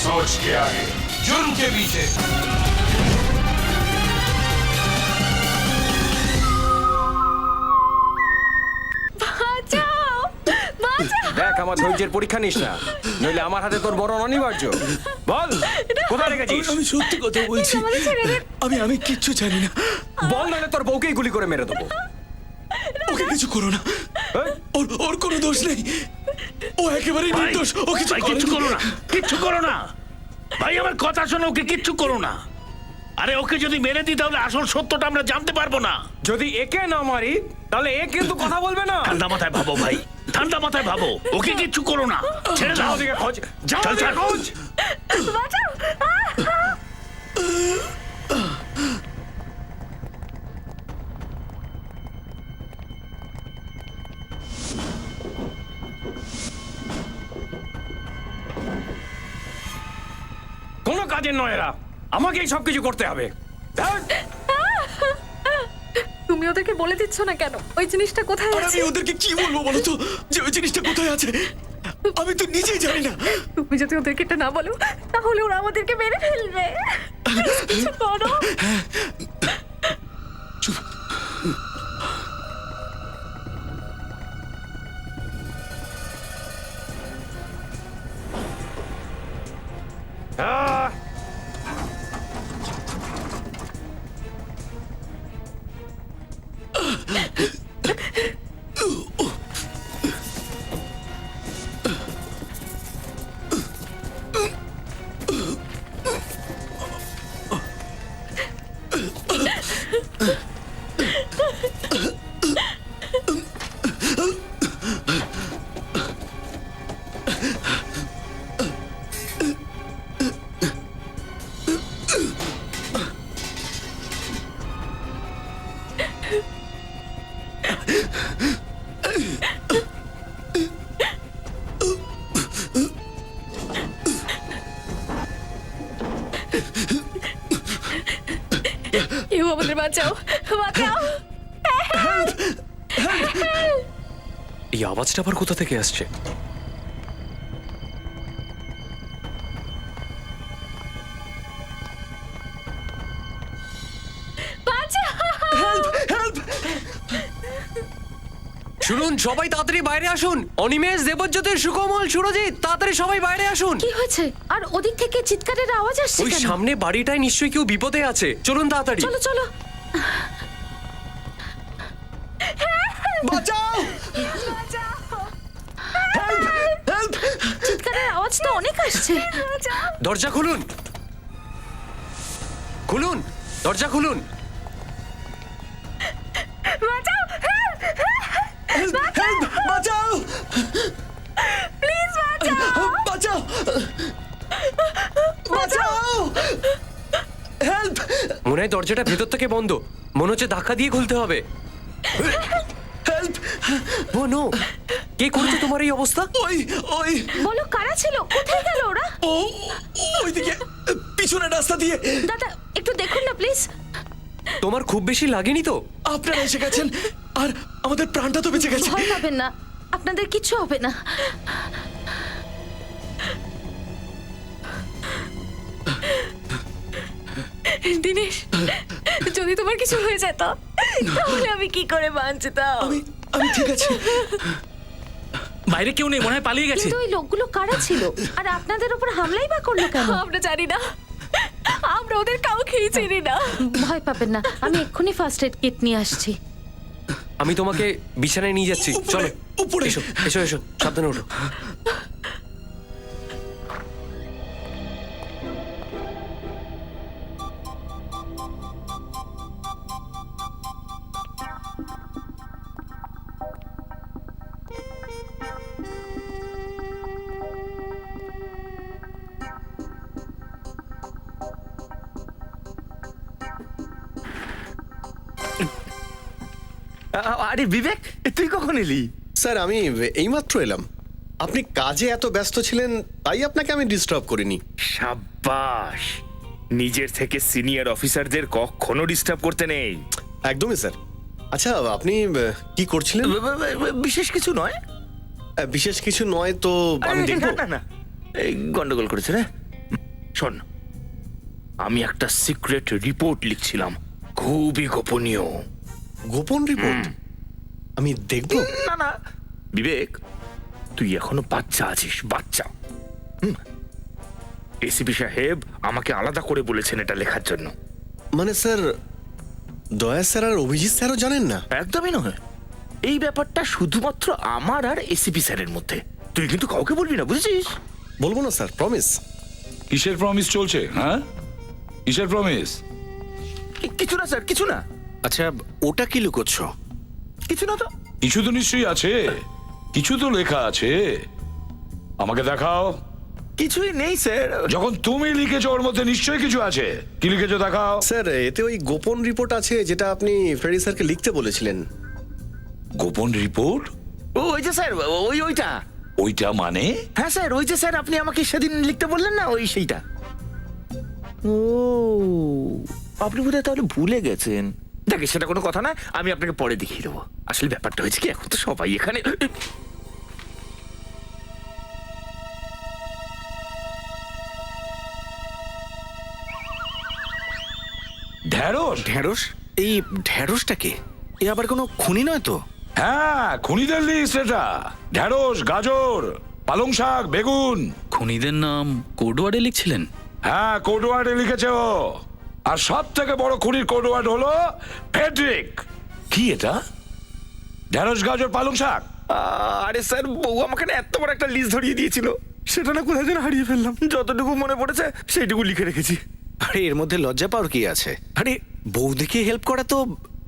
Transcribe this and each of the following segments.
सोच के आगे, जुर्म के पीछे। দেখ, আমার ধৈর্যের পরীক্ষা নিস না, নইলে আমার হাতে তোর মরণ অনিবার্য। বল, কোথায় রেখেছিস? আমি সত্যি কথা বলছি, আমি কিচ্ছু জানি না। বল, নইলে তোর বউকেই গুলি করে মেরে দেবো। ওকে কিছু করো না, ওর কোনো দোষ নেই, ও একেবারে নির্দোষ। ও কিচ্ছু করো না, কিচ্ছু করো না ভাই, আমার কথা শোনো, ওকে কিচ্ছু করো না। আরে ওকে যদি মেরে দিই তাহলে আসল সত্যটা আমরা জানতে পারবো না। যদি একে না মারি তাহলে এ কিন্তু কথা বলবে না। ঠান্ডা মাথায় ভাবো ভাই, ঠান্ডা মাথায় ভাবো, ওকে কিচ্ছু করো না, ছেড়ে দাও। ওদিকে খোঁজ, যাও চল, ওদিকে চল। খোঁজ। কোনো কাজের নয় এরা, আমাকেই সবকিছু করতে হবে। ধ্যাৎ। তুমি ওদেরকে বলে দিচ্ছ না কেন ওই জিনিসটা কোথায় আর আছে? আমি ওদেরকে কি বলবো বলো তো, যে ওই জিনিসটা কোথায় আছে? আমি তো নিজেই জানি না। তুমি যদি ওদেরকে এটা না বলো তাহলে ওরা আমাদেরকে মেরে ফেলবে। কিছু করো। চুপ। আহ! কেউ আমাদের বাঁচাও, বাঁচাও। এই আওয়াজটা আবার কোথা থেকে আসছে? শুনুন, সবাই তাড়াতাড়ি বাইরে আসুন। অনিমেষ, দেবজ্যোতি, সুকোমল, সুরজিৎ, তাড়াতাড়ি সবাই বাইরে আসুন। কি হয়েছে? আর ওদিক থেকে চিৎকারের আওয়াজ আসছে ওই কেন? সামনে বাড়িটায় নিশ্চয়ই কেউ বিপদে আছে, চলুন তাড়াতাড়ি। চলো চলো। বাঁচাও! চিৎকারের আওয়াজ তো অনেক আসছে। দরজা খুলুন, খুলুন, দরজা খুলুন। বাঁচাও, বাঁচাও! প্লিজ বাঁচাও। বাঁচাও! বাঁচাও! হেল্প! মনে হয় দরজাটা ভেতর থেকে বন্ধ, মনে হচ্ছে ধাক্কা দিয়ে খুলতে হবে। হেল্প! ও নো, কে করেছে তোমার এই অবস্থা? ওই বলো কারা ছিল? কোথায় গেল ওরা? ওইদিকে পিছনের রাস্তা দিয়ে। দাদা একটু দেখুন না প্লিজ। তোমার খুব বেশি লাগেনি তো? আপনারা এসে গেছেন আর আমাদের প্রাণটা তো বেঁচে গেছে। ভয় পাবেন না, আপনাদের কিছু হবে না। দিনেশ, যদি তোমার কিছু হয়ে যেত তাহলে আমি কি করে বাঁচতাম? আমি ঠিক আছি। বাইরে কেউ নেই, মনে হয় পালিয়ে গেছে। কিন্তু ওই লোকগুলো কারা ছিল আর আপনাদের উপর হামলাই বা করলো কেন? আমরা জানি না, আমরা ওদের কাউকেই চিনি না। ভয় পাবেন না, আমি এক্ষুনি ফার্স্ট এড কিট নিয়ে আসছি। আমি তোমাকে বিছানায় নিয়ে যাচ্ছি, চলো। উপরে এসো এসো এসো, সাবধানে ওঠো। আরে বিবেক, তুই কখন এলি? স্যার আমি এইমাত্র এলাম। আপনি কাজে এত ব্যস্ত ছিলেন তাই আপনাকে আমি ডিস্টার্ব করিনি। সাব্বাস, নিজের থেকে সিনিয়র অফিসারদের কখনো ডিস্টার্ব করতে নেই। একদমই স্যার। আচ্ছা আপনি কি করছিলেন? বিশেষ কিছু নয়। বিশেষ কিছু নয় তো আমি আরে, দেখবো। না না, এই গন্ডগোল করেছে রে। শোন, আমি একটা সিক্রেট রিপোর্ট লিখছিলাম, খুবই গোপনীয়। গোপন রিপোর্ট আমি দেখবো। না না বিবেক, তুই এখনো বাচ্চা আছিস, বাচ্চা। এসিপি সাহেব আমাকে আলাদা করে বলেছেন এটা লেখার জন্য। মানে স্যার দয়া স্যার আর অভিজিৎ স্যারও জানেন না? একদমই নয়, এই ব্যাপারটা শুধুমাত্র আমার আর এসিপি স্যারের মধ্যে। তুই কিন্তু কাউকে বলবি না, বুঝেছিস? বলবো না স্যার, প্রমিস। কিসের প্রমিস চলছে? হ্যাঁ, কিসের প্রমিস? কিছু না স্যার, কিছু না। আচ্ছা ওটা কি লুকোচ্ছ? কিছু না তো। কিছু তো নিশ্চয়ই আছে, কিছু তো লেখা আছে। আমাকে দেখাও। কিছুই নেই স্যার। যখন তুমি লিখেছো ওর মধ্যে নিশ্চয়ই কিছু আছে। কি লিখেছো দেখাও। স্যার এতে ওই গোপন রিপোর্ট আছে যেটা আপনি ফ্রেডি স্যারকে লিখতে বলেছিলেন। গোপন রিপোর্ট? ওই যে স্যার, ওইটা। ওইটা মানে? হ্যাঁ স্যার, ওই যে স্যার আপনি আমাকে সেদিন লিখতে বললেন না, ওই সেইটা। ও, আপনি বোধহয় তাহলে ভুলে গেছেন। দেখে সেটা কোনো কথা না, আমি আপনাকে পরে দেখিয়ে দেবো। আসলে ব্যাপারটা হয়েছে কি, এখন তো সবাই এখানে। ঢ্যাঁড়স? ঢেঁড়স? এই ঢেঁড়সটা কে? এ আবার কোনো খুনি নয় তো? হ্যাঁ, খুনিদের লিস্ট এটা। ঢ্যাঁড়স, গাজর, পালং শাক, বেগুন। খুনিদের নাম কোডওয়ার্ডে লিখছিলেন? হ্যাঁ, কোডওয়ার্ডে লিখেছে ও। আর সব থেকে বড় খুনির কোডওয়ার্ড হলো ফেডরিক। কি এটা? ঢ্যাঁড়স, গাজর, পালং শাক? আরে স্যার, বউ আমাকে না এত বড় একটা লিস্ট ধরিয়ে দিয়েছিল, সেটা না কোথায় যেন হারিয়ে ফেললাম। যতটুকু মনে পড়েছে সেইটুকু লিখে রেখেছি। আরে এর মধ্যে লজ্জা পাওয়ার কি আছে? আরে বৌদিকে হেল্প করা তো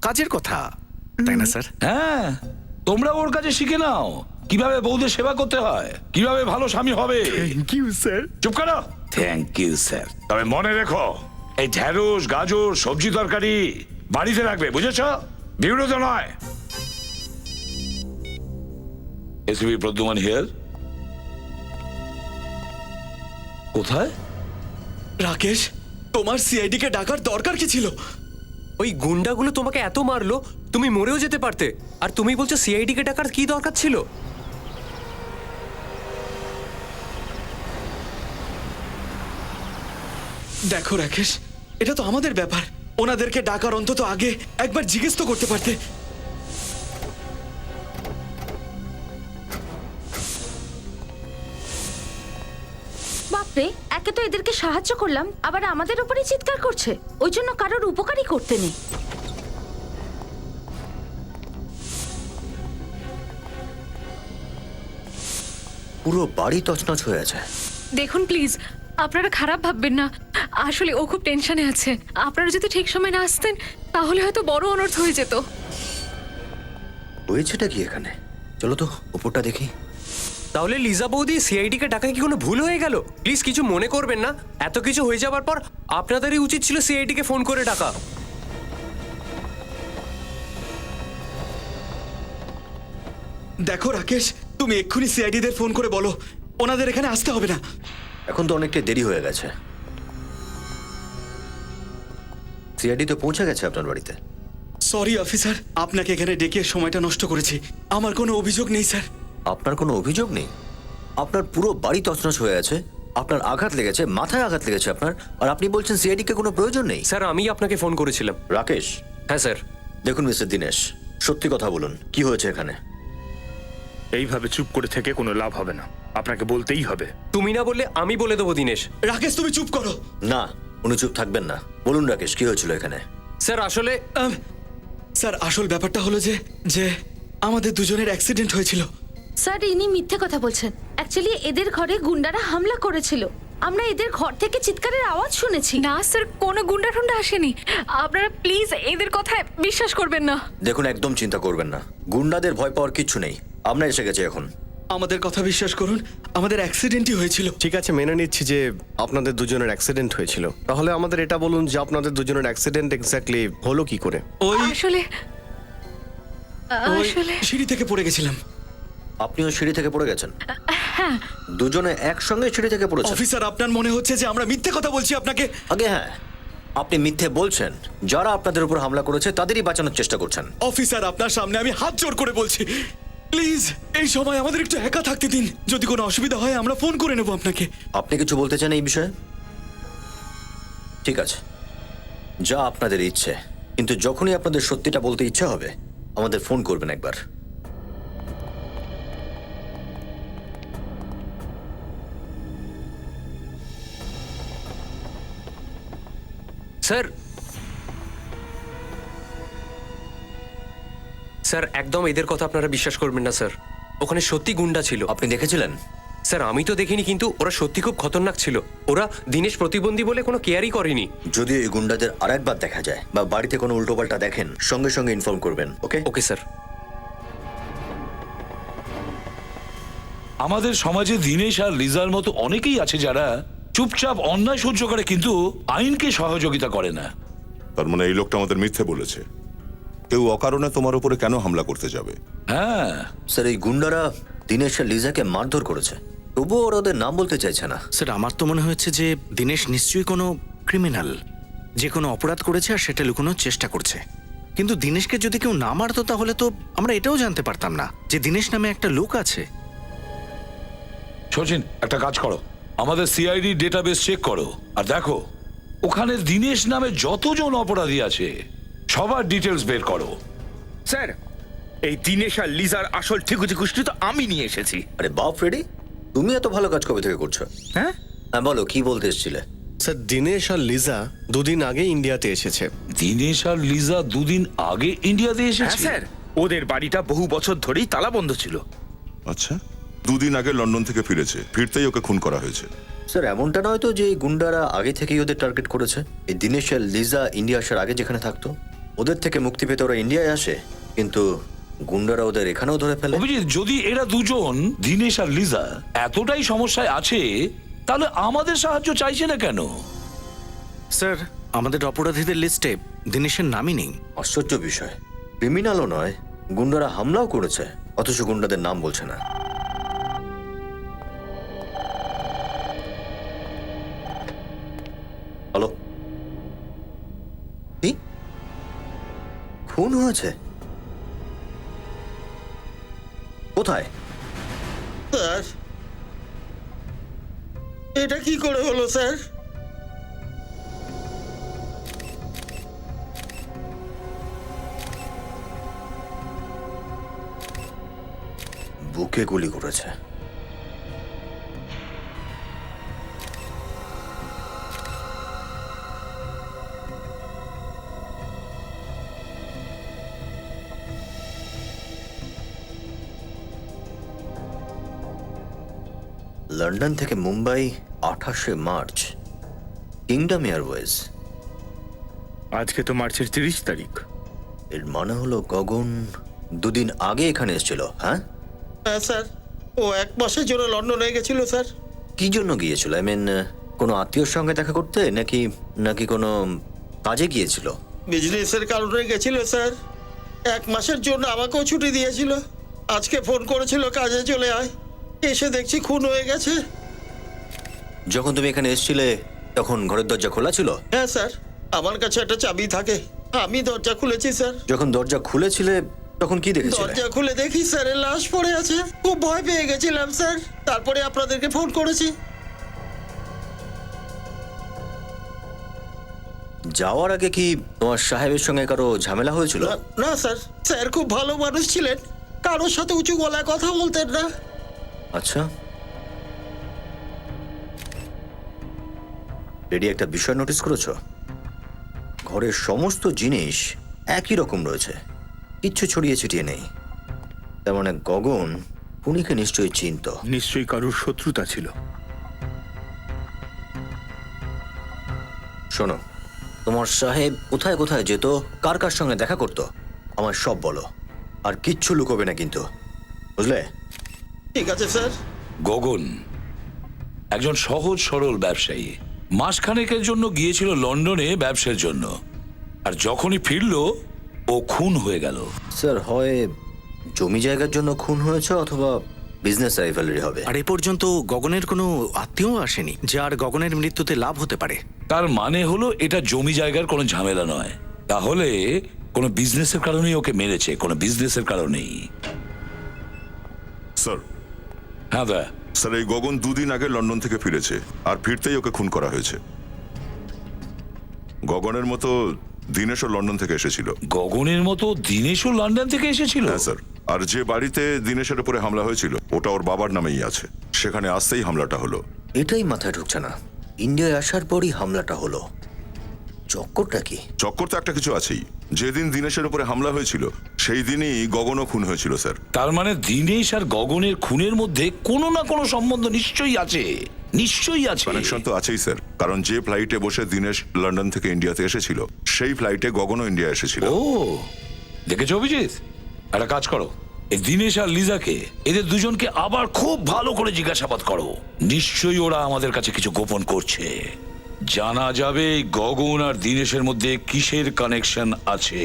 কাজের কথা, তাই না স্যার? হ্যাঁ, তোমরা ওর কাছে শিখে নাও কিভাবে বউদের সেবা করতে হয়, কিভাবে ভালো স্বামী হবে। Thank you sir. চুপ করো। Thank you sir. তবে মনে রেখো, এই ঢ্যাঁড়স, গাজর, সবজি তরকারি বাড়িতে রাখবে, বুঝেছো? বিউরোতে নয়। SB Pradyuman here. কোথায়? রাকেশ, তোমার সিআইডি কে ডাকার দরকার কি ছিল? ওই গুন্ডাগুলো তোমাকে এত মারলো তুমি মরেও যেতে পারতে, আর তুমি বলছো সিআইডি কে টাকার কি দরকার ছিল? দেখো রাকেশ, এটা তো আমাদের ব্যাপার। ওনাদেরকে ডাকার অন্তত আগে একবার জিজ্ঞেস তো করতে পারতে। বাপরে, একে তো এদেরকে সাহায্য করলাম, আবার আমাদের উপরেই চিৎকার করছে। ওই জন্য কারোর উপকারই করতে নেই। পুরো বাড়ি তছনছ হয়ে আছে। দেখুন প্লিজ, আপনারা খারাপ ভাববেন না। আসলে ও খুব টেনশনে আছে। আপনারা যদি ঠিক সময় না আসতেন তাহলে হয়তো বড় অনর্থ হয়ে যেত। হয়েছেটা কি এখানে? চলো তো উপরটা দেখি। তাহলে লিজা বৌদি সিআইডি কে টাকায় কি কোনো ভুল হয়ে গেল? প্লিজ কিছু মনে করবেন না। এত কিছু হয়ে যাবার পর আপনাদেরই উচিত ছিল সিআইডি কে ফোন করে ডাকা। দেখো রাকেশ, তুমি এক্ষুনি সিআইডি দের ফোন করে বলো ওনাদের এখানে আসতে হবে না। এখন তো অনেকটা দেরি হয়ে গেছে। সিআইডি তো পৌঁছে গেছে আপনার বাড়িতে। সরি অফিসার, আপনাকে এখানে ডেকে সময়টা নষ্ট করেছি। আমার কোনো অভিযোগ নেই স্যার। আপনার কোনো অভিযোগ নেই? আপনার পুরো বাড়ি তছনছ হয়ে আছে, আপনার আঘাত লেগেছে, মাথায় আঘাত লেগেছে আপনার, আর আপনি বলছেন সিআইডি কে কোনো প্রয়োজন নেই? স্যার আমি আপনাকে ফোন করেছিলাম। রাকেশ। হ্যাঁ স্যার। দেখুন মিস্টার দীনেশ, সত্যি কথা বলুন, কি হয়েছে এখানে? এইভাবে চুপ করে থেকে কোনো লাভ হবে না, আপনাকে বলতেই হবে। তুমি না বললে আমি বলে দেবো দিনেশ। রাকেশ তুমি চুপ করো। না, উনি চুপ থাকবেন না। বলুন রাকেশ, কি হয়েছিল এখানে? স্যার আসলে স্যার আসল ব্যাপারটা হলো যে যে আমাদের দুজনের অ্যাক্সিডেন্ট হয়েছিল। স্যার ইনি মিথ্যে কথা বলছেন। অ্যাকচুয়ালি এদের ঘরে গুন্ডারা হামলা করেছিল। আমরা এদের ঘর থেকে চিৎকারের আওয়াজ শুনেছি। না স্যার, কোনো গুন্ডা টুন্ডা আসেনি। আপনারা প্লিজ এদের কথায় বিশ্বাস করবেন না। দেখুন একদম চিন্তা করবেন না, গুন্ডাদের ভয় পাওয়ার কিচ্ছু নেই। আমরা এসে গেছি এখন। আমাদের কথা বিশ্বাস করুন, আমাদের অ্যাক্সিডেন্টই হয়েছিল। ঠিক আছে, মেনে নিচ্ছি যে আপনাদের দুজনের অ্যাক্সিডেন্ট হয়েছিল। তাহলে আমাদের এটা বলুন যে আপনাদের দুজনের অ্যাক্সিডেন্ট এক্স্যাক্টলি হলো কি করে? ওই আসলে ওই আসলে সিঁড়ি থেকে পড়ে গেছিলাম। আপনিও সিঁড়ি থেকে পড়ে গেছেন? দুজনে একসঙ্গে সিঁড়ি থেকে পড়েছেন? অফিসার, আপনার মনে হচ্ছে যে আমরা মিথ্যে কথা বলছি আপনাকে? আগে হ্যাঁ, আপনি মিথ্যে বলছেন। যারা আপনাদের উপর হামলা করেছে তাদেরই বাঁচানোর চেষ্টা করছেন। অফিসার, আপনার সামনে আমি হাত জোড় করে বলছি, প্লিজ এই সময় আমাদের একটু একা থাকতে দিন। যদি কোনো অসুবিধা হয় আমরা ফোন করে নেব আপনাকে। আপনি কিছু বলতে চান এই বিষয়ে? ঠিক আছে, যা আপনাদের ইচ্ছে, কিন্তু যখনই আপনাদের সত্যিটা বলতে ইচ্ছা হবে আমাদের ফোন করবেন একবার। স্যার, স্যার একদম এদের কথা আপনারা বিশ্বাস করবেন না স্যার। ওখানে সত্যি গুন্ডা ছিল। আপনি দেখেছিলেন? স্যার আমি তো দেখিনি, কিন্তু ওরা সত্যি খুব খতরনাক ছিল। ওরা দিনেশ প্রতিবন্ধী বলে কোনো কেয়ারই করেনি। যদি এই গুন্ডাদের আরেকবার দেখা যায় বা বাড়িতে কোনো উল্টোপাল্টা দেখেন, সঙ্গে সঙ্গে ইনফর্ম করবেন। ওকে? Okay sir. আমাদের সমাজে দিনেশ আর লিজার মতো অনেকেই আছে যারা চুপচাপ অন্যায় সহ্য করে কিন্তু আইনকে সহযোগিতা করে না। তার মানে এই লোকটা আমাদের মিথ্যে বলেছে। কেউ অকারণে তোমার উপরে কেন হামলা করতে যাবে? হ্যাঁ, স্যার, এই গুন্ডারা দিনেশ আর লিজাকে মারধর করেছে, তবুও ওরা ওদের নাম বলতে চাইছে না। স্যার, আমার তো মনে হচ্ছে যে দিনেশ নিশ্চয়ই কোনো ক্রিমিনাল, যে কোনো অপরাধ করেছে আর সেটা লুকানোর চেষ্টা করছে। কিন্তু দিনেশকে যদি কেউ না মারতো তাহলে তো আমরা এটাও জানতে পারতাম না যে দিনেশ নামে একটা লোক আছে। সচিন একটা কাজ করো, আমাদের সিআইডি ডেটাবেস চেক করো আর দেখো ওখানে দিনেশ নামে যতজন অপরাধী আছে সবার ডিটেলস বের করো। স্যার, এই দিনেশ আর লিজার আসল ঠিকুজি কুষ্টি তো আমি নিয়ে এসেছি। আরে বাপ রেডি, তুমি এত ভালো কাজ কবে থেকে করছো? হ্যাঁ, হ্যাঁ বলো, কি বলতে এসেছিলে? স্যার, দিনেশ আর লিজা দুদিন আগে ইন্ডিয়াতে এসেছে। দিনেশ আর লিজা দুদিন আগে ইন্ডিয়াতে হ্যাঁ এসেছে? স্যার, ওদের বাড়িটা বহু বছর ধরেই তালা বন্ধ ছিল। আচ্ছা, দুদিন আগে লন্ডন থেকে ফিরেছে, ফিরতেই ওকে খুন করা হয়েছে। স্যার, এমনটা নয় তো যে এই গুন্ডারা আগে থেকেই ওদের টার্গেট করেছে? এই দিনেশ আর লিজা ইন্ডিয়া আসার আগে যেখানে থাকতো, ওদের থেকে মুক্তি পেতে ওরা ইন্ডিয়ায় আসে, কিন্তু গুন্ডারা ওদের এখানেও ধরে ফেলে। অভিজিৎ, যদি এরা দুজন দিনেশ আর লিজা এতটাই সমস্যায় আছে তাহলে আমাদের সাহায্য চাইছে না কেন? স্যার, আমাদের অপরাধীদের লিস্টে দিনেশের নামই নেই। আশ্চর্য বিষয়, ক্রিমিনালও নয়, গুন্ডারা হামলাও করেছে, অথচ গুন্ডাদের নাম বলছে না। হ্যালো, কি খুন হয়েছে? কোথায়? স্যার, এটা কি করে হলো স্যার? বুকে গুলি করেছে। লন্ডন থেকে মুম্বাই 28শে মার্চ, কিংডম এয়ারওয়েজ। আজকে তো মার্চের 30 তারিখ। এর মানে হলো গগন দুদিন আগে এখানে এসেছিল। হ্যাঁ হ্যাঁ স্যার, ও 1 মাসের জন্য লন্ডনে গেছিল স্যার। কি জন্য গিয়েছিল? আই মিন, কোনো আত্মীয়র সঙ্গে দেখা করতে নাকি নাকি কোনো কাজে গিয়েছিল? বিজনেসের কারণে গেছিল স্যার। 1 মাসের জন্য আমাকেও ছুটি দিয়েছিল। আজকে ফোন করেছিল কাজে চলে আয়, এসে দেখছি খুন হয়ে গেছে। যখন তুমি এখানে এসেছিলে তখন ঘরের দরজা খোলা ছিল? হ্যাঁ স্যার, আমার কাছে একটা চাবি থাকে, আমি দরজা খুলেছি স্যার। যখন দরজা খুলেছিলে তখন কি দেখেছিলে? দরজা খুলে দেখি স্যারের লাশ পড়ে আছে। খুব ভয় পেয়ে গেছিলাম স্যার, তারপরে আপনাদেরকে ফোন করেছি। যাওয়ার আগে কি তোমার সাহেবের সঙ্গে কারো ঝামেলা হয়েছিল? না স্যার, স্যার খুব ভালো মানুষ ছিলেন, কারোর সাথে উঁচু গলায় কথা বলতেন না। আচ্ছা, রেডি, একটা বিষয় নোটিস করেছো? ঘরের সমস্ত জিনিস একই রকম রয়েছে, কিচ্ছু ছড়িয়ে ছিটিয়ে নেই। তার মানে গগন খুনিকে নিশ্চয়ই চিনত। নিশ্চয়ই কারোর শত্রুতা ছিল। শোনো, তোমার সাহেব কোথায় কোথায় যেত, কার কার সঙ্গে দেখা করতো, আমার সব বলো, আর কিচ্ছু লুকোবে না কিন্তু, বুঝলে? ঠিক আছে স্যার। গগন একজন সহজ সরল ব্যবসায়ী, মাসখানেকের জন্য গিয়েছিল লন্ডনে ব্যবসার জন্য, আর যখনই ফিরল ও খুন হয়ে গেল। স্যার, হয় জমি জায়গার জন্য খুন হয়েছে অথবা বিজনেস রাইভালরি হবে? আর এ পর্যন্ত গগনের কোনো আত্মীয় আসেনি যার গগনের মৃত্যুতে লাভ হতে পারে। তার মানে হলো এটা জমি জায়গার কোনো ঝামেলা নয়। তাহলে কোনো বিজনেসের কারণেই ওকে মেরেছে, কোনো বিজনেসের কারণেই। স্যার হ্যাঁ দা, স্যার এই গগন 2 দিন আগে লন্ডন থেকে ফিরেছে, আর ফিরতেই ওকে খুন করা হয়েছে। গগনের মতো দীনেশও লন্ডন থেকে এসেছিল। গগনের মতো দীনেশও লন্ডন থেকে এসেছিল? হ্যাঁ স্যার। আর যে বাড়িতে দীনেশের উপরে হামলা হয়েছিল ওটা ওর বাবার নামেই আছে। সেখানে আসতেই হামলাটা হলো। এটাই মাথায় ঢুকছে না, ইন্ডিয়ায় আসার পরই হামলাটা হলো। চক্করটা কি? চক্কর তো একটা কিছু আছেই। যেদিন দীনেশের উপরে হামলা হয়েছিল সেই দিনই গগনও খুন হয়েছিল স্যার। তার মানে দীনেশ আর গগনের খুনের মধ্যে কোনো না কোনো সম্বন্ধ নিশ্চয়ই আছে, নিশ্চয়ই আছে। কানেকশন তো আছেই স্যার, কারণ যে ফ্লাইটে বসে দীনেশ লন্ডন থেকে ইন্ডিয়াতে এসেছিল সেই ফ্লাইটে গগনও ইন্ডিয়া এসেছিল। ও দেখেছো অভিজিৎ, একটা কাজ করো, এই দীনেশ আর লিজাকে, এদের দুজনকে আবার খুব ভালো করে জিজ্ঞাসাবাদ করো। নিশ্চয়ই ওরা আমাদের কাছে কিছু গোপন করছে। জানা যাবে এই গগন আর দীনেশের মধ্যে কিসের কানেকশন আছে।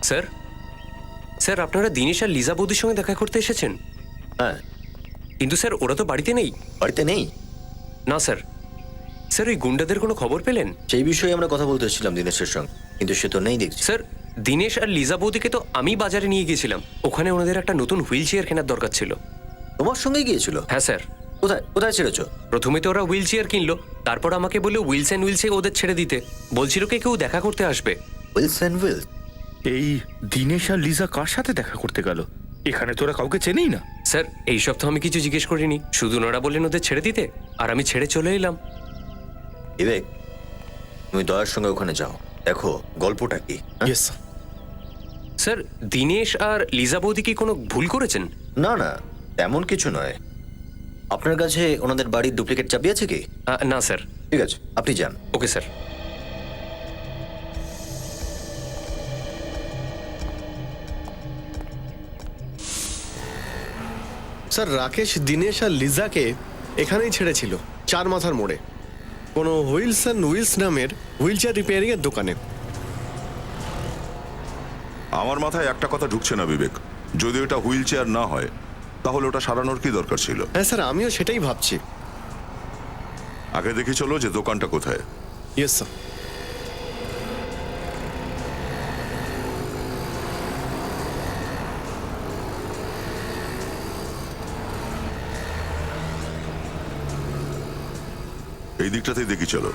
স্যার, স্যার আপনারা দীনেশ আর লিজা বৌদির সঙ্গে দেখা করতে এসেছেন? হ্যাঁ। কিন্তু স্যার ওরা তো বাড়িতে নেই। বাড়িতে নেই? না স্যার। স্যার ওই গুন্ডাদের কোনো খবর পেলেন? সেই বিষয়ে আমরা কথা বলতে এসেছিলাম দীনেশের সঙ্গে, কিন্তু সে তো নেই দেখছি। স্যার দীনেশ আর লিজা বৌদিকে তো আমি বাজারে নিয়ে গিয়েছিলাম। ওখানে ওনাদের একটা নতুন হুইল চেয়ার কেনার দরকার ছিল। তোমার সঙ্গে গিয়েছিল? হ্যাঁ স্যার। কোথায় কোথায় ছেড়েছো? প্রথমে তো ওরা হুইল চেয়ার কিনলো, তারপর আমাকে বললো হুইলস অ্যান্ড হুইলসে ওদের ছেড়ে দিতে। বলছিল কি কেউ দেখা করতে আসবে। Wheels and wheels? এই দীনেশ আর লিজা কার সাথে দেখা করতে গেল? এখানে তোরা কাউকে চেনেই না। স্যার এই সব তো আমি কিছু জিজ্ঞেস করিনি, শুধু ওনারা বললেন ওদের ছেড়ে দিতে, আর আমি ছেড়ে চলে এলাম। বিবেক, তুমি দয়ার সঙ্গে ওখানে যাও, দেখো গল্পটা কি। Yes sir. স্যার দীনেশ আর লিজা বৌদি কি কোনো ভুল করেছেন? না না, তেমন কিছু নয়। আপনার কাছে ওনাদের বাড়ির ডুপ্লিকেট চাবি আছে কি? না স্যার। ঠিক আছে, আপনি যান। Okay sir. Sir Rakesh Dinesh আর লিজাকে এখানেই ছেড়েছিল, 4 মাথার মোড়ে, কোনো হুইলস অ্যান্ড হুইলস নামের হুইল চেয়ার রিপেয়ারিং এর দোকানে। আমার মাথায় একটা কথা ঢুকছে না বিবেক, যদি ওটা হুইল চেয়ার না হয় তাহলে ওটা সারানোর কি দরকার ছিল? হ্যাঁ স্যার, আমিও সেটাই ভাবছি। আগে দেখি চলো যে দোকানটা কোথায়। Yes sir. এই দিকটাতেই দেখি চলো।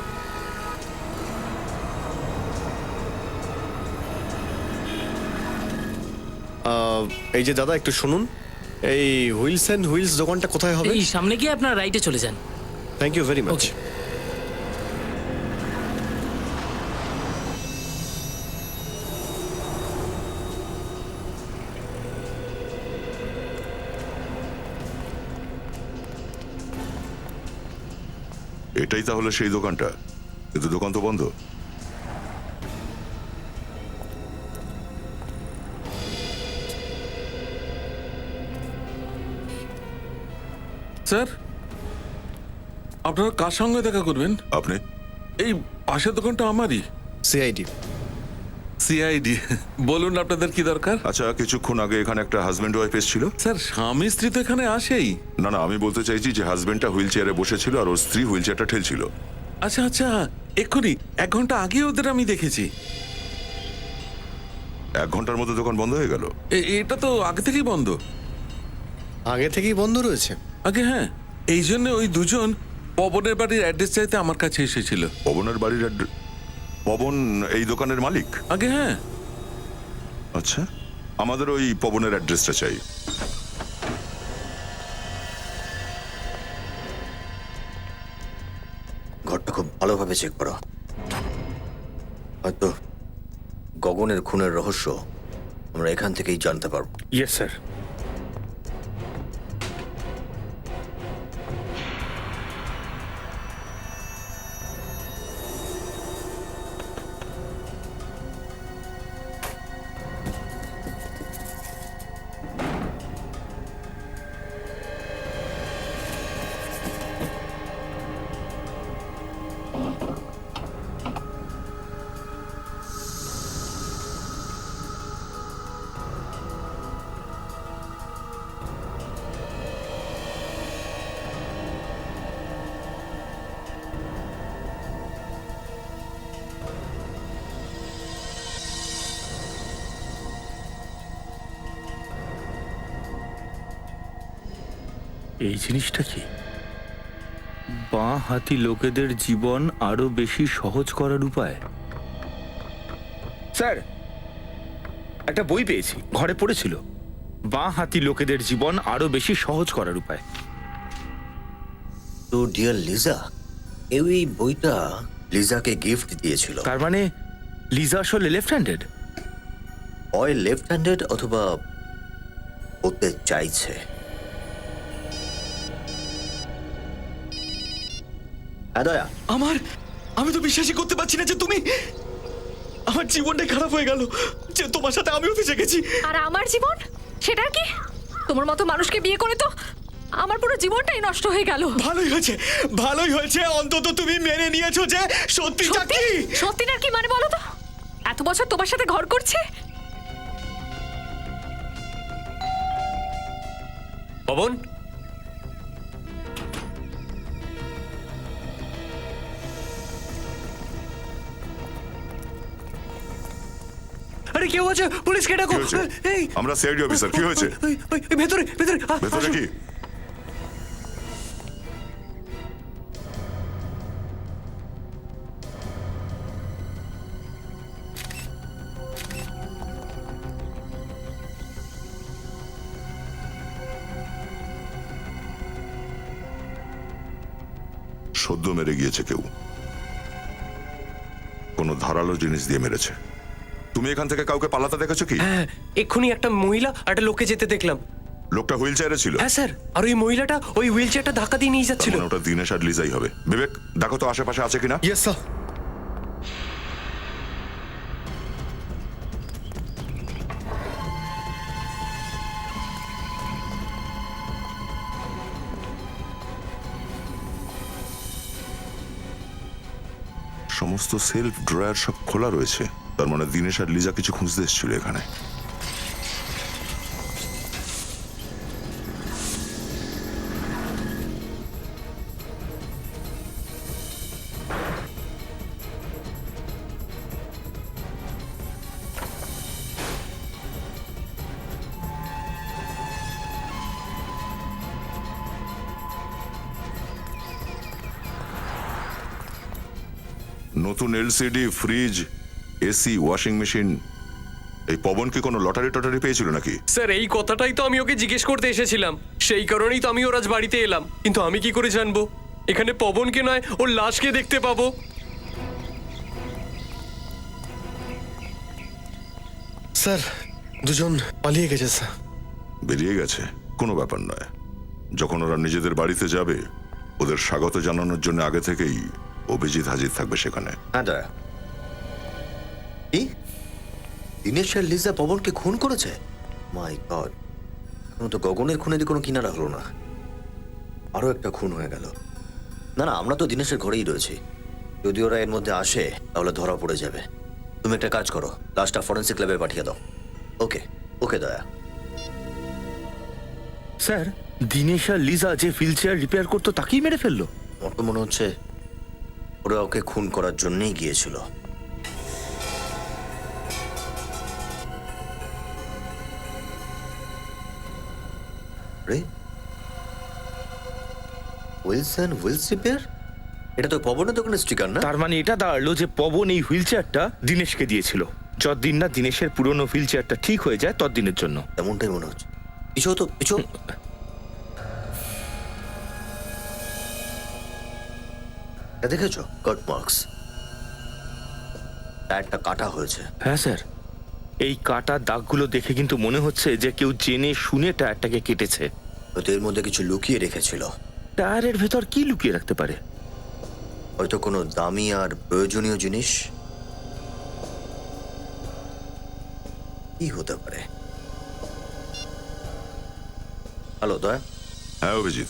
এই যে দাদা একটু শুনুন, এই হুইলস অ্যান্ড হুইলস দোকানটা কোথায় হবে? এই সামনে গিয়ে আপনার রাইটে চলে যান। Thank you very much. এটাই তাহলে সেই দোকানটা, কিন্তু দোকান তো বন্ধ। স্যার আপনারা কার সঙ্গে দেখা করবেন? আপনি? এই পাশের দোকানটা আমারই। সিআইডি। সিআইডি বলুন আপনাদের কি দরকার? আচ্ছা, কিছুক্ষণ আগে এখানে একটা হাজবেন্ড ওয়াইফ এসেছিল। স্যার স্বামী স্ত্রী তো এখানে আসেই। না না, আমি বলতে চাইছি যে হাজবেন্ডটা হুইল চেয়ারে বসেছিল আর ওর স্ত্রী হুইল চেয়ারটা ঠেলছিল। আচ্ছা আচ্ছা, এক্ষুনি 1 ঘন্টা আগে ওদের আমি দেখেছি। 1 ঘন্টার মধ্যে দোকান বন্ধ হয়ে গেল? এটা তো আগে থেকেই বন্ধ। আগে থেকেই বন্ধ রয়েছে? আগে হ্যাঁ, এই জন্য ওই দুজন পবনের বাড়ির অ্যাড্রেস চাইতে আমার কাছে এসেছিল। পবনের বাড়ির অ্যাড্রেস? পবন এই দোকানের মালিক? আগে হ্যাঁ। আচ্ছা, আমাদের ওই পবনের অ্যাড্রেসটা চাই। ঘরটা খুব ভালোভাবে চেক করো। হয়তো গগনের খুনের রহস্য আমরা এখান থেকেই জানতে পারবো। Yes sir. এই জিনিসটা কি? বাঁ হাতি লোকেদের জীবন আরো বেশি সহজ করার উপায়। স্যার, একটা বই পেয়েছি, ঘরে পড়েছিল। বাঁ হাতি লোকেদের জীবন আরো বেশি সহজ করার উপায়। তো ডিয়ার লিজা, এই বইটা লিজাকে গিফট দিয়েছিল। তার মানে লিজা আসলে লেফট হ্যান্ডেড? হয় লেফট হ্যান্ডেড অথবা হতে চাইছে। হ্যাঁ দয়া, আমি তো বিশ্বাসই করতে পারছি না যে তুমি, আমার জীবনটাই খারাপ হয়ে গেল যে তোমার সাথে আমিও ফেসে গেছি। আর আমার জীবন, সেটা কি? তোমার মতো মানুষকে বিয়ে করে তো আমার পুরো জীবনটাই নষ্ট হয়ে গেল। ভালোই হয়েছে অন্তত তুমি মেনে নিয়েছো যে সত্যিটা কি। সত্যিটা কি মানে বলো তো? এত বছর তোমার সাথে ঘর করছে। পবন, আরে কেউ আছে? পুলিশকে ডাকো। কি হয়েছে? এই আমরা সিআইডি অফিসার, কি হয়েছে? ওই ভেতরে ভেতরে ভেতরে কি? সদ্য মেরে গিয়েছে কেউ, কোনো ধারালো জিনিস দিয়ে মেরেছে। তুমি এখান থেকে কাউকে পালাতে দেখেছো কি? হ্যাঁ, এক্ষুনি একটা মহিলা আর একটা লোককে যেতে দেখলাম। লোকটা হুইল চেয়ারে ছিল? হ্যাঁ স্যার, আর ওই মহিলাটা ওই হুইল চেয়ারটা ধাক্কা দিয়ে নিয়ে যাচ্ছিল। তার মানে ওটা দিনেশ আর লিজাই হবে। বিবেক, দেখো তো আশেপাশে আছে কিনা। Yes sir. সমস্ত সেলফ ড্রয়ার সব খোলা রয়েছে, তার মানে দিনেশ আর লিজা কিছু খুঁজতে এসেছিল এখানে। নতুন LCD, fridge, AC, washing machine, এই পবন কি কোনো লটারি টটারি পেয়েছিল নাকি? স্যার, এই কথাটাই তো আমি ওকে জিজ্ঞেস করতে এসেছিলাম। সেই কারণেই তো আমি ওর আজ বাড়িতে এলাম। কিন্তু আমি কি করে জানবো এখানে পবনকে নয় ওর লাশকে দেখতে পাবো? স্যার, দুজন পালিয়ে গেছে স্যার। বেরিয়ে গেছে, কোনো ব্যাপার নয়। যখন ওরা নিজেদের বাড়িতে যাবে, ওদের স্বাগত জানানোর জন্য আগে থেকেই অভিজিৎ হাজির থাকবে সেখানে। হ্যাঁ দয়া। কি দিনেশ আর লিজা পবনকে খুন করেছে? মাই গড, এখনো তো গগনের খুনেরই কোনো কিনারা হলো না। আরো একটা খুন হয়ে গেল। না না, আমরা তো দিনেশের ঘরেই রয়েছি। যদি ওরা এর মধ্যে আসে তাহলে ধরা পড়ে যাবে। তুমি একটা কাজ করো, লাশটা ফরেন্সিক ল্যাবে পাঠিয়ে দাও। ওকে ওকে দয়া। স্যার, দিনেশ আর লিজা যে হুইল চেয়ার রিপেয়ার করতো তাকেই মেরে ফেললো? আমার তো মনে হচ্ছে ওরা ওকে খুন করার জন্যই গিয়েছিল। উইলসন হুইলস রিপেয়ার, এটা তো পবনের দোকানের স্টিকার না? তার মানে এটা দাঁড়ালো যে পবন এই হুইল চেয়ারটা দিনেশকে দিয়েছিল, যতদিন না দিনেশের পুরনো হুইল চেয়ারটা ঠিক হয়ে যায় ততদিনের জন্য। এমনটাই মনে হচ্ছে। পিছু তো পিছু। দেখেছো কাট মার্কস, টায়ারটা কাটা হয়েছে। হ্যাঁ স্যার, এই কাটা দাগগুলো দেখে কিন্তু মনে হচ্ছে যে কেউ জেনে শুনে টায়ারটাকে কেটেছে। হয়তো এর মধ্যে কিছু লুকিয়ে রেখেছিল। টায়ারের ভেতর কি লুকিয়ে রাখতে পারে? হয়তো কোনো দামি আর প্রয়োজনীয় জিনিস। কি হতে পারে? হ্যালো দয়া। হ্যাঁ অভিজিৎ,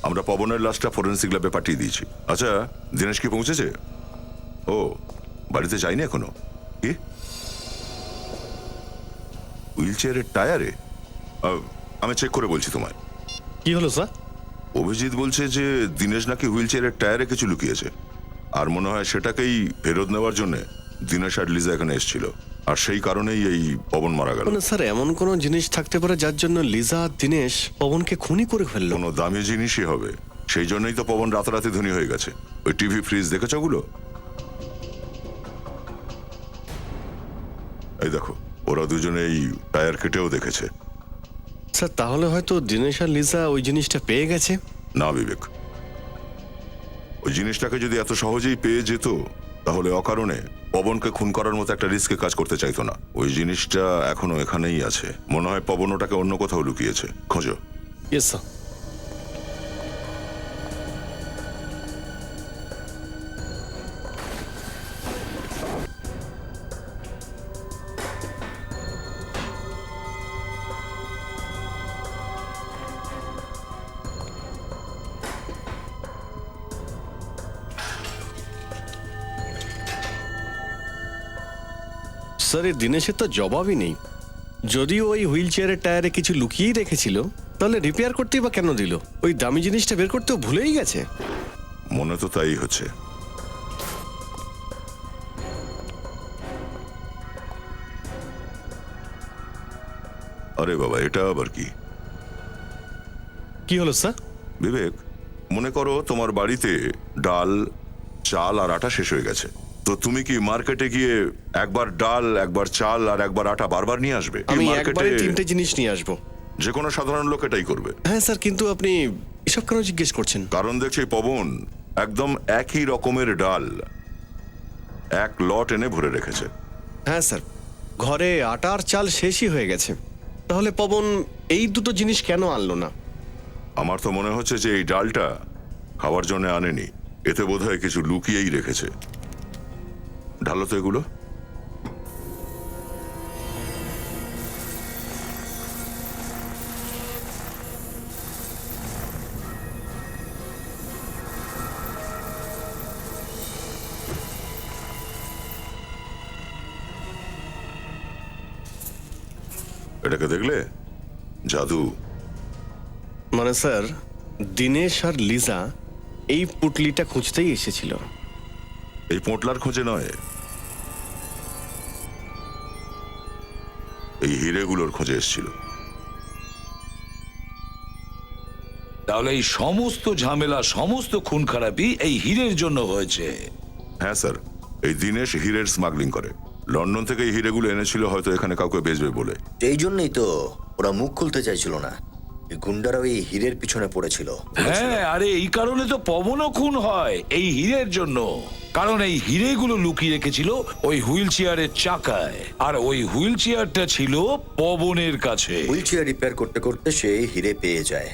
আমরা পবনের লাশটা ফরেন্সিক ল্যাবে পাঠিয়ে দিয়েছি। আচ্ছা, দিনেশ কি পৌঁছেছে? ও বাড়িতে যায়নি এখনো? কি হুইল চেয়ারের টায়ারে? আমি চেক করে বলছি তোমায়। কি হলো স্যার? অভিজিৎ বলছে যে দিনেশ নাকি হুইল চেয়ারের টায়ারে কিছু লুকিয়েছে, আর মনে হয় সেটাকেই ফেরত নেওয়ার জন্য দিনেশ আর লিজা এখানে এসেছিল, আর সেই কারণেই এই পবন মারা গেল। মানে স্যার এমন কোনো জিনিস থাকতে পারে যার জন্য লিজা আর দিনেশ পবনকে খুনি করে ফেললো? কোনো দামি জিনিসই হবে, সেই জন্যই তো পবন রাতারাতি ধনী হয়ে গেছে। ওই টিভি ফ্রিজ দেখেছ ওগুলো? এই দেখো, ওরা দুজনে এই টায়ার কেটেও দেখেছে। স্যার তাহলে হয়তো দিনেশ আর লিজা ওই জিনিসটা পেয়ে গেছে। না বিবেক, ওই জিনিসটাকে যদি এত সহজেই পেয়ে যেত তাহলে অকারণে পবনকে খুন করার মতো একটা রিস্কে কাজ করতে চাইতো না। ওই জিনিসটা এখনো এখানেই আছে। মনে হয় পবন ওটাকে অন্য কোথাও লুকিয়েছে। খোঁজো। Yes sir. স্যার এই দিনেশের তো জবাবই নেই। যদিও ওই হুইল চেয়ারের টায়ারে কিছু লুকিয়েই রেখেছিল, তাহলে রিপেয়ার করতেই বা কেন দিল? ওই দামি জিনিসটা বের করতেও ভুলেই গেছে। মনে তো তাই হচ্ছে। আরে বাবা, এটা আবার কি? কি হলো স্যার? বিবেক, মনে করো তোমার বাড়িতে ডাল, চাল আর আটা শেষ হয়ে গেছে, তো তুমি কি মার্কেটে গিয়ে একবার ডাল, একবার চাল আর একবার আটা বারবার নিয়ে আসবে? আমি মার্কেটে একবারে তিনটে জিনিস নিয়ে আসবো। যে কোনো সাধারণ লোক এটাই করবে। হ্যাঁ স্যার, কিন্তু আপনি এসব কেন জিজ্ঞেস করছেন? কারণ দেখছি পবন একদম একই রকমের ডাল এক লট এনে ভরে রেখেছে। হ্যাঁ স্যার, ঘরে আটা আর চাল শেষই হয়ে গেছে। তাহলে পবন এই দুটো জিনিস কেন আনলো না? আমার তো মনে হচ্ছে যে এই ডালটা খাওয়ার জন্য আনেনি, এতে বোধহয় কিছু লুকিয়েই রেখেছে। ঢালো তো এগুলো। এটাকে দেখলে? জাদু। মানে স্যার, দিনেশ আর লিজা এই পুটলিটা খুঁজতেই এসেছিল। এই পোঁটলার খোঁজে নয়, এই হিরেগুলোর খোঁজে এসেছিল। তাহলে এই সমস্ত ঝামেলা, সমস্ত খুন খারাপি এই হীরের জন্য হয়েছে? হ্যাঁ স্যার, এই দিনেশ হীরের স্মাগলিং করে। লন্ডন থেকে এই হিরেগুলো এনেছিল হয়তো এখানে কাউকে বেচবে বলে। এই জন্যই তো ওরা মুখ খুলতে চাইছিল না। এই গুন্ডারা ওই হীরের পিছনে পড়েছিল। হ্যাঁ, আরে এই কারণে তো পবনও খুন হয়, এই হীরের জন্য। কারণ এই হীরেগুলো লুকিয়ে রেখেছিল ওই হুইল চেয়ারের চাকায়, আর ওই হুইল চেয়ারটা ছিল পবনের কাছে। হুইল চেয়ার রিপেয়ার করতে করতে সে হিরে পেয়ে যায়,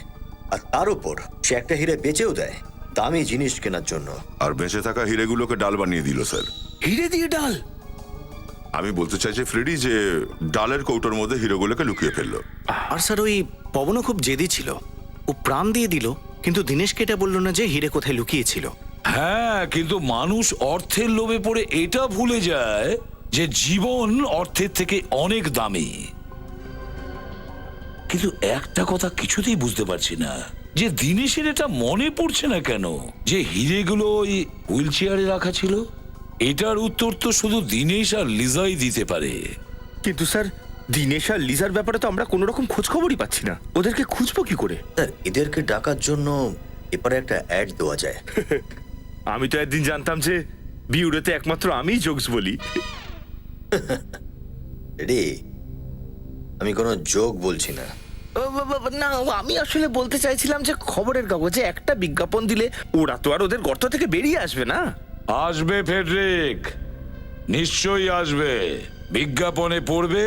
আর তার উপর সে একটা হিরে বেচেও দেয় দামি জিনিস কেনার জন্য। আর বেঁচে থাকা হিরেগুলোকে ডাল বানিয়ে দিল স্যার। হিরে দিয়ে ডাল? আমি বলতে চাইছি ফ্রেডি যে ডালের কৌটোর মধ্যে হিরেগুলোকে লুকিয়ে ফেললো। আর স্যার ওই পবনও খুব জেদি ছিল, ও প্রাণ দিয়ে দিল, কিন্তু দিনেশকে এটা বললো না যে হিরে কোথায় লুকিয়েছিল। হ্যাঁ, কিন্তু মানুষ অর্থের লোভে পড়ে এটা ভুলে যায় যে জীবন অর্থের থেকে অনেক দামি। কিন্তু একটা কথা কিছুতেই বুঝতে পারছি না, যে দিনেশের এটা মনে পড়ছে না কেন যে হিরেগুলো ওই হুইল চেয়ারে রাখা ছিল। এটার উত্তর তো শুধু দিনেশ আর লিজাই দিতে পারে। কিন্তু স্যার, দিনেশ আর লিজার ব্যাপারে তো আমরা কোনো রকম খোঁজ খবরই পাচ্ছি না। ওদেরকে খুঁজবো কি করে? স্যার, এদেরকে ডাকার জন্য এপারে একটা অ্যাড দেওয়া যায়। আমি তো একদিন জানতাম যে বিউরেতে একমাত্র আমিই জোকস বলি। রে আমি কোনো জোক বলছি না। না, আমি আসলে বলতে চাইছিলাম যে খবরের কাগজে একটা বিজ্ঞাপন দিলে ওরা তো আর ওদের গর্ত থেকে বেরিয়ে আসবে না। আসবে ফেডরিক, নিশ্চয়ই আসবে। বিজ্ঞাপনে পড়বে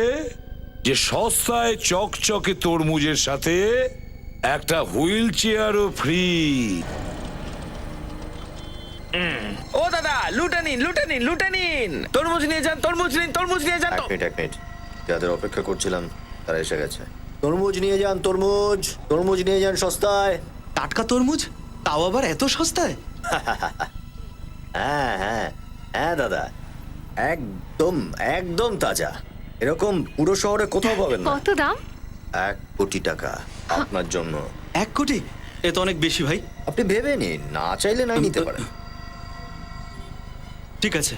যে সস্তায় চকচকে তরমুজের সাথে একটা হুইল চেয়ারও ফ্রি। ও দাদা, লুটে নিন, লুটে নিন, লুটে নিন, তরমুজ নিয়ে যান, তরমুজ নিন, তরমুজ নিয়ে যান। এক মিনিট যাদের অপেক্ষা করছিলাম তারা এসে গেছে। তরমুজ নিয়ে যান, তরমুজ, তরমুজ নিয়ে যান সস্তায়। টাটকা তরমুজ, তাও আবার এত সস্তায়? হ্যাঁ হ্যাঁ হ্যাঁ দাদা, একদম একদম তাজা। এরকম পুরো শহরে কোথাও পাবেন না। কত দাম? 1 কোটি টাকা আপনার জন্য। 1 কোটি? এ তো অনেক বেশি ভাই। আপনি ভেবে নিন, না চাইলে নাই নিতে পারেন। ঠিক আছে,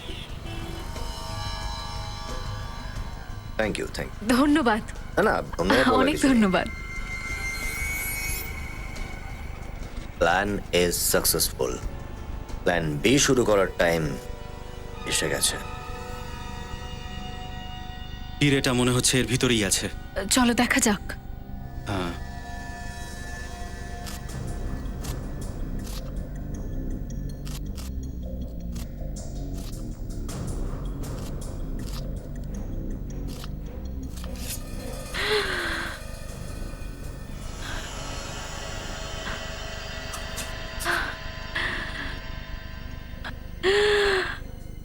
থ্যাংক ইউ, থ্যাংক ইউ। ধন্যবাদ, না না, ধন্যবাদ বলার অনেক কিছু নেই। ধন্যবাদ। Plan is successful. Plan B শুরু করার টাইম এসে গেছে। হিরেটা মনে হচ্ছে এর ভিতরেই আছে। চলো দেখা যাক। হ্যাঁ,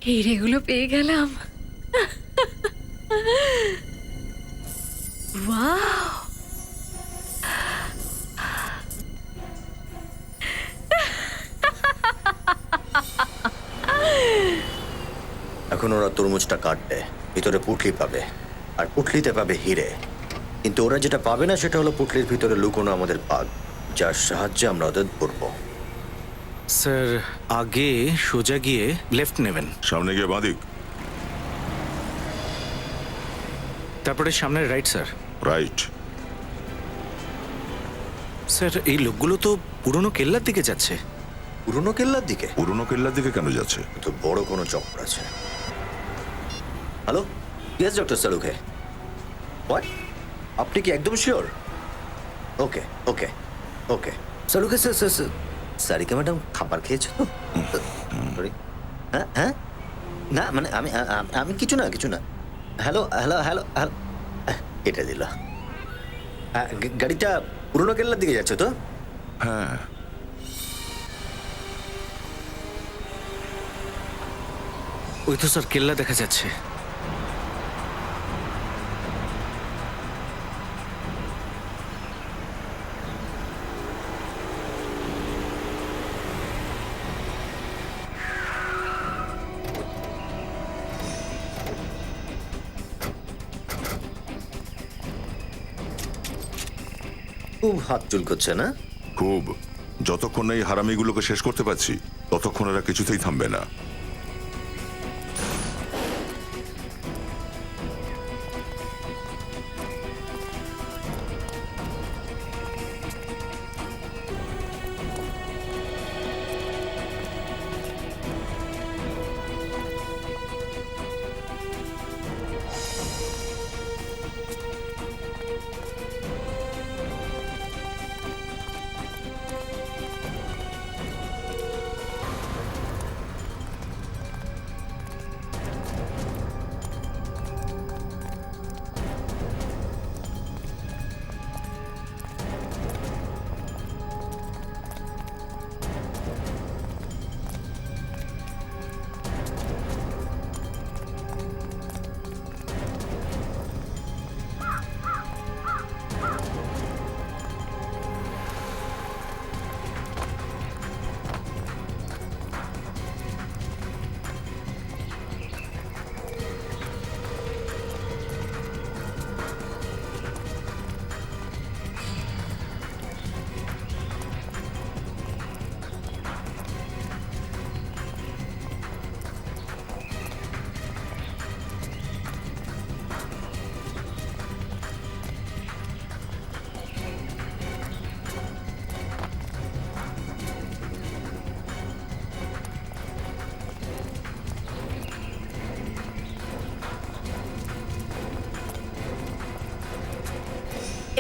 হিরেগুলো পেয়ে গেলাম। ওয়াও, এখন ওরা তরমুজটা কাটবে, ভিতরে পুটলি পাবে, আর পুটলিতে পাবে হিরে। কিন্তু ওরা যেটা পাবে না সেটা হলো পুটলির ভিতরে লুকোনো আমাদের বাঘ, যার সাহায্যে আমরা ওদের ধরবো। স্যার আগে সোজা গিয়ে লেফট নেবেন, সামনে গিয়ে বাঁদিক, তারপরে সামনে রাইট স্যার। রাইট। স্যার এই লোকগুলো তো পুরনো কেল্লার দিকে যাচ্ছে। পুরনো কেল্লার দিকে? পুরনো কেল্লার দিকে কেন যাচ্ছে? তো বড় কোনো চক্র আছে। Hello, yes doctor Saluke. What? আপনি কি একদম sure? Okay okay okay Saluke sir. Sir Sarika madam খাবার খেয়েছো তো? সরি। হ্যাঁ হ্যাঁ, না মানে আমি কিছু না কিছু না। হ্যালো হ্যালো হ্যালো হ্যালো, এটা দিল। গাড়িটা পুরনো কেল্লার দিকে যাচ্ছে তো? হ্যাঁ। ওই তো স্যার কেল্লা দেখা যাচ্ছে। খুব হাত চুলকোচ্ছে না? খুব। যতক্ষণ না এই হারামিগুলোকে শেষ করতে পারছি ততক্ষণ এরা কিছুতেই থামবে না।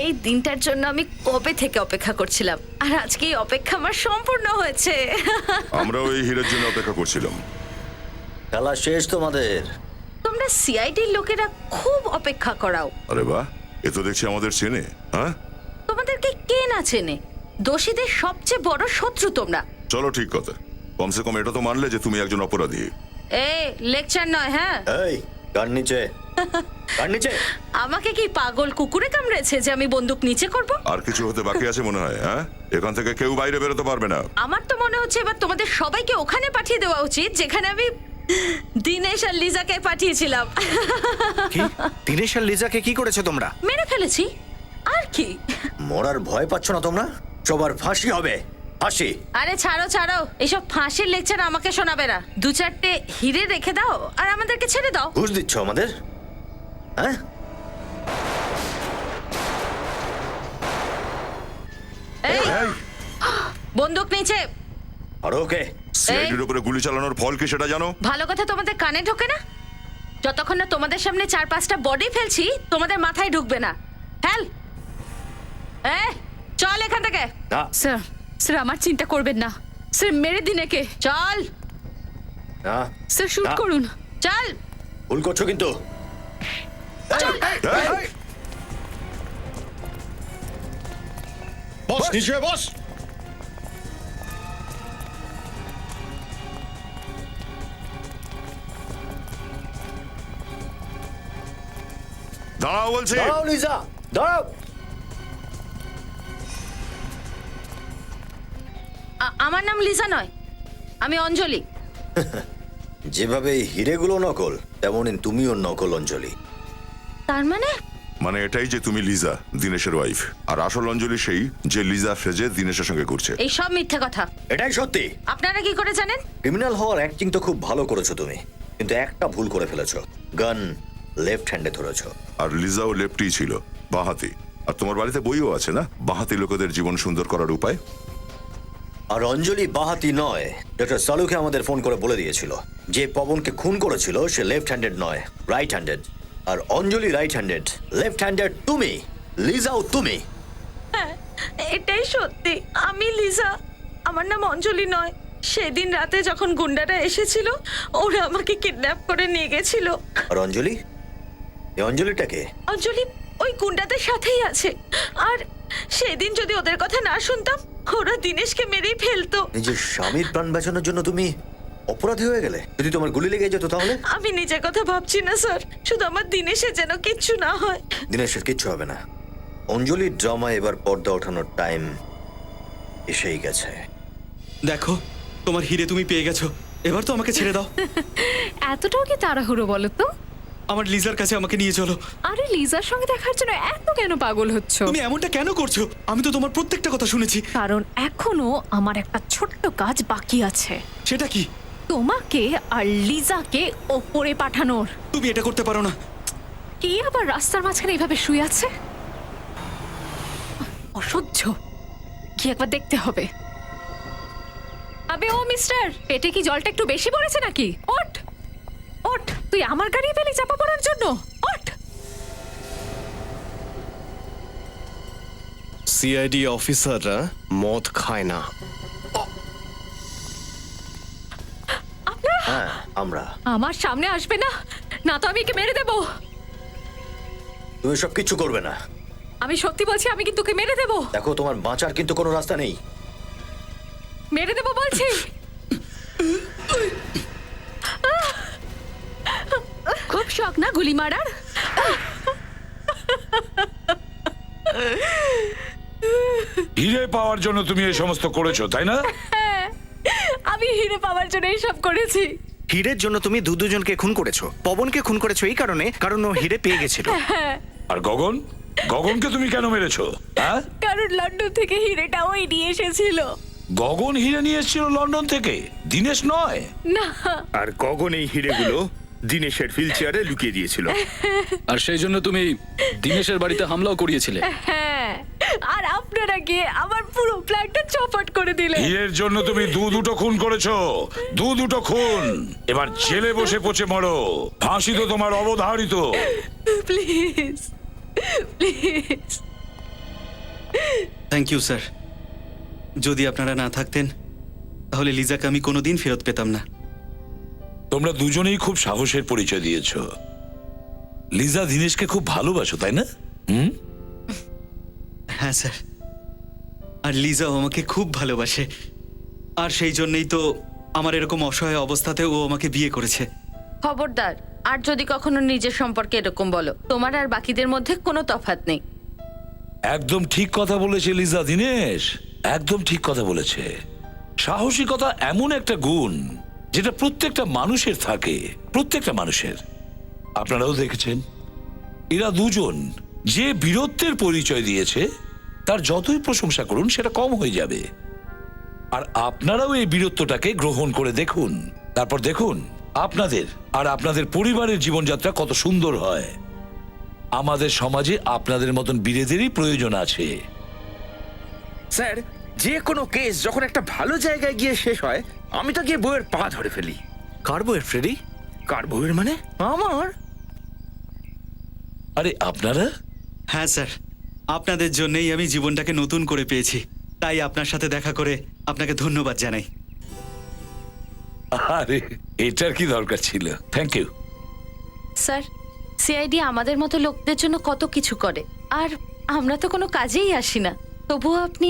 এই দিনটার জন্য আমি কবে থেকে অপেক্ষা করছিলাম, আর আজকে এই অপেক্ষা আমার সম্পূর্ণ হয়েছে। আমরাও এই হীরের জন্য অপেক্ষা করছিলাম। খেলা শেষ তোমাদের। তোমরা সিআইডির লোকেরা খুব অপেক্ষা করাও। আরে বাহ, এ তো দেখছি আমাদের চেনে। হ্যাঁ, তোমাদেরকে কে না চেনে? দোষীদের সবচেয়ে বড় শত্রু তোমরা। চলো ঠিক কথা, কমসে কম এটা তো মানলে যে তুমি একজন অপরাধী। লেকচার নয়। হ্যাঁ, এই গান নিচে, গান নিচে। আমাকে কি পাগল কুকুরে কামড়েছে যে আমি বন্দুক নিচে করব? আর কিছু হতে বাকি আছে মনে হয়? হ্যাঁ, এখান থেকে কেউ বাইরে বেরোতে পারবে না। আমার তো মনে হচ্ছে এবার তোমাদের সবাইকে ওখানে পাঠিয়ে দেওয়া উচিত যেখানে আমি দিনেশ আর লিজাকে পাঠিয়েছিলাম। কি দিনেশ আর লিজাকে কি করেছো তোমরা? মেরে ফেলেছি। আর কি? মরার ভয় পাচ্ছ না তোমরা? সবার ফাঁসি হবে, ফাঁসি। আরে ছাড়ো ছাড়ো, এসব ফাঁসির লেকচার আমাকে শোনাবে না। 2-4টে হিরে রেখে দাও আর আমাদেরকে ছেড়ে দাও। ঘুষ দিচ্ছ আমাদের? হ্যাঁ, এই, বন্দুক নিচে। আর ওকে সিআইডির উপরে গুলি চালানোর ফল কি সেটা জানো? ভালো কথা তোমাদের কানে ঢোকে না? যতক্ষণ না তোমাদের সামনে 4-5টা বডি ফেলছি তোমাদের মাথায় ঢুকবে না। ফেল। চল এখান থেকে। স্যার স্যার আমার চিন্তা করবেন না, স্যার মেরে দিন একে। চল। না, স্যার শুট করুন। চল। ভুল করছো কিন্তু। বস নিচে বস। দাঁড়াও বলছি। দাঁড়াও লিজা, দাঁড়াও। আমার নাম লিজা নয়, আমি অঞ্জলি। যেভাবে এই হিরেগুলো নকল, তেমনই তুমিও নকল অঞ্জলি। তার মানে? মানে এটাই যে তুমি লিজা, দিনেশের ওয়াইফ, আর আসল অঞ্জলি সেই যে লিজা সেজে দিনেশের সঙ্গে ঘুরছে। এই সব মিথ্যে কথা। এটাই সত্যি। আপনারা কি করে জানেন? ক্রিমিনাল হওয়ার অ্যাক্টিং তো খুব ভালো করেছো তুমি, কিন্তু একটা ভুল করে ফেলেছো। গান লেফট হ্যান্ডে ধরেছো। আর লিজাও লেফটি ছিল, বাঁহাতি। আর তোমার বাড়িতে বইও আছে না, বাঁহাতি লোকেদের জীবন সুন্দর করার উপায়। আর অঞ্জলি বাঁহাতি নয়, ডক্টর সালুকে আমাদের ফোন করে বলে দিয়েছিল যে পবনকে খুন করেছিল সে লেফট হ্যান্ডেড নয়, রাইট হ্যান্ডেড। আর অঞ্জলি রাইট হ্যান্ডেড, লেফট হ্যান্ডেড তুমি, লিজাও তুমি। হ্যাঁ, এটাই সত্যি। আমি লিজা, আমার নাম অঞ্জলি নয়। সেদিন রাতে যখন গুন্ডারা এসেছিল ওরা আমাকে কিডন্যাপ করে নিয়ে গেছিল। আর অঞ্জলি, এই অঞ্জলিটাকে? অঞ্জলি ওই গুন্ডাদের সাথেই আছে। আর সেদিন যদি ওদের কথা না শুনতাম ওরা দিনেশকে মেরেই ফেলতো। নিজের স্বামীর প্রাণ বাঁচানোর জন্য তুমি অপরাধী হয়ে গেলে? যদি তোমার গুলি লেগে যেত তাহলে? আমি নিজের কথা ভাবছি না স্যার, শুধু আমার দিনেশের যেন কিচ্ছু না হয়। দিনেশের কিচ্ছু হবে না। অঞ্জলির ড্রামা এবার পর্দা ওঠানোর টাইম এসেই গেছে। দেখো, তোমার হিরে তুমি পেয়ে গেছো, এবার তো আমাকে ছেড়ে দাও। এতটাও কি তাড়াহুড়ো বলো তো? আমার লিজার কাছে আমাকে নিয়ে চলো। আরে লিজার সঙ্গে দেখার জন্য এত কেন পাগল হচ্ছ? তুমি এমনটা কেন করছো? আমি তো তোমার প্রত্যেকটা কথা শুনেছি। কারণ এখনো আমার একটা ছোট্ট কাজ বাকি আছে। সেটা কি? তোমাকে আর লিজাকে ওপরে পাঠানোর। তুমি এটা করতে পারো না। কি আবার রাস্তার মাঝখানে এইভাবে শুয়ে আছে? অসহ্য। কি একবার দেখতে হবে। আবে ও মিস্টার, পেটে কি জলটা একটু বেশি পড়েছে নাকি? ওঠ ওঠ, তুই আমার গাড়ি পেলি চাপা পড়ার জন্য? ওঠ। সিআইডি অফিসাররা মদ খায় না। হ্যাঁ, আমরা। আমার সামনে আসবে না, না তো আমি একে মেরে দেব। তুমি সব কিচ্ছু করবে না। আমি সত্যি বলছি, আমি কিন্তু ওকে মেরে দেব। দেখো, তোমার বাঁচার কিন্তু কোনো রাস্তা নেই। মেরে দেব বলছি। খুব শখ না গুলি মারার? হিরে পাওয়ার জন্য তুমি এই সমস্ত করেছো, তাই না? আমি হিরে পাওয়ার জন্য এইসব করেছি। হিরের জন্য তুমি দুজনকে খুন করেছো। পবনকে খুন করেছো এই কারণে, কারণ ও হিরে পেয়ে গেছিল। আর গগন, গগনকে তুমি কেন মেরেছো? হ্যাঁ, কারণ লন্ডন থেকে হিরেটা ওই নিয়ে এসেছিল। গগন হিরে নিয়ে এসেছিল লন্ডন থেকে, দিনেশ নয়। না, আর গগন এই হিরেগুলো দিনেশের হুইল চেয়ারে লুকিয়ে দিয়েছিল। আর সেই জন্য তুমি দিনেশের বাড়িতে হামলাও করিয়েছিলে। হ্যাঁ, আর আপনারা গিয়ে আমার পুরো প্ল্যানটা চৌপাট করে দিলে। হিরের জন্য তুমি দুটো খুন করেছো, দুটো খুন। এবার জেলে বসে পচে মরো, ফাঁসি তো তোমার অবধারিত। Please please. Thank you sir. যদি আপনারা না থাকতেন তাহলে লিজাকে আমি কোনোদিন ফেরত পেতাম না। তোমরা দুজনেই খুব সাহসের পরিচয় দিয়েছো। লিজা দীনেশকে খুব ভালোবাসো, তাই না? হ্যাঁ স্যার, আর লিজাও আমাকে খুব ভালোবাসে, আর সেই জন্যই তো আমার এরকম অসহায় অবস্থাতে ও আমাকে বিয়ে করেছে। খবরদার, আর যদি কখনো নিজের সম্পর্কে এরকম বলো, তোমার আর বাকিদের মধ্যে কোনো তফাৎ নেই। একদম ঠিক কথা বলেছে লিজা দীনেশ, একদম ঠিক কথা বলেছে। সাহসিকতা এমন একটা গুণ যেটা প্রত্যেকটা মানুষের থাকে, প্রত্যেকটা মানুষের। আপনারাও দেখেছেন এরা দুজন যে বীরত্বের পরিচয় দিয়েছে, তার যতই প্রশংসা করুন সেটা কম হয়ে যাবে। আর আপনারাও এই বীরত্বটাকে গ্রহণ করে দেখুন, তারপর দেখুন আপনাদের আর আপনাদের পরিবারের জীবনযাত্রা কত সুন্দর হয়। আমাদের সমাজে আপনাদের মতন বীরেদেরই প্রয়োজন আছে। স্যার, যে কোনো কেস যখন একটা ভালো জায়গায় গিয়ে শেষ হয়, আমি তো গিয়ে বউয়ের পা ধরে ফেলি। কার বউয়ের ফ্রেডি? কার বউয়ের মানে? আমার। আরে আপনারা? হ্যাঁ স্যার, আপনাদের জন্যই আমি জীবনটাকে নতুন করে পেয়েছি, তাই আপনার সাথে দেখা করে আপনাকে ধন্যবাদ জানাই। আরে এটার কি দরকার ছিল? থ্যাংক ইউ স্যার, সিআইডি আমাদের মতো লোকদের জন্য কত কিছু করে, আর আমরা তো কোনো কাজেই আসি না, তবুও আপনি।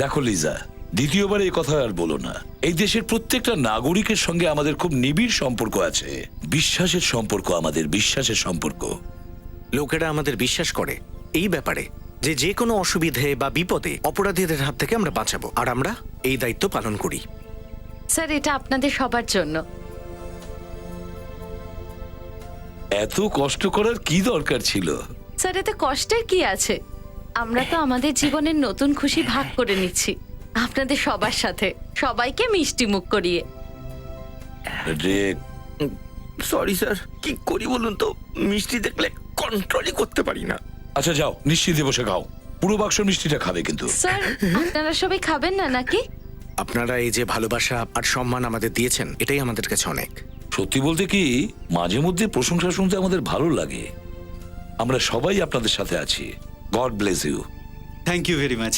দেখো লিজা, দ্বিতীয়বার এই কথা আর বলো না। এই দেশের প্রত্যেকটা নাগরিকের সঙ্গে আমাদের খুব নিবিড় সম্পর্ক আছে, বিশ্বাসের সম্পর্ক, আমাদের বিশ্বাসের সম্পর্ক। লোকেরা আমাদের বিশ্বাস করে এই ব্যাপারে যে যে কোনো অসুবিধে বা বিপদে অপরাধীদের হাত থেকে আমরা বাঁচাবো, আর আমরা এই দায়িত্ব পালন করি। স্যার, এটা আপনাদের সবার জন্য। এত কষ্ট করার কি দরকার ছিল? স্যার, এতে কষ্টের কি আছে? আমরা তো আমাদের জীবনের নতুন খুশি ভাগ করে নিচ্ছি আপনাদের সবার সাথে, সবাইকে মিষ্টি মুখ করিয়ে। সরি স্যার, কি করি বলুন তো, মিষ্টি দেখলে কন্ট্রোলই করতে পারি না। আচ্ছা যাও, নিশ্চিন্তে বসে খাও। পুরো বাক্স মিষ্টিটা খাবে কিন্তু। স্যার, আপনারা সবাই খাবেন না নাকি? আপনারা এই যে ভালোবাসা আর সম্মান আমাদের দিয়েছেন, এটাই আমাদের কাছে অনেক। সত্যি বলতে কি, মাঝে মধ্যে প্রশংসা শুনতে আমাদের ভালো লাগে। আমরা সবাই আপনাদের সাথে আছি। God bless you. Thank you very much.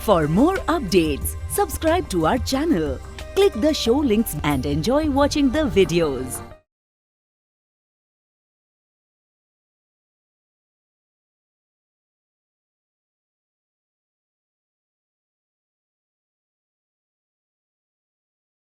For more updates, subscribe to our channel, click the show links and enjoy watching the videos.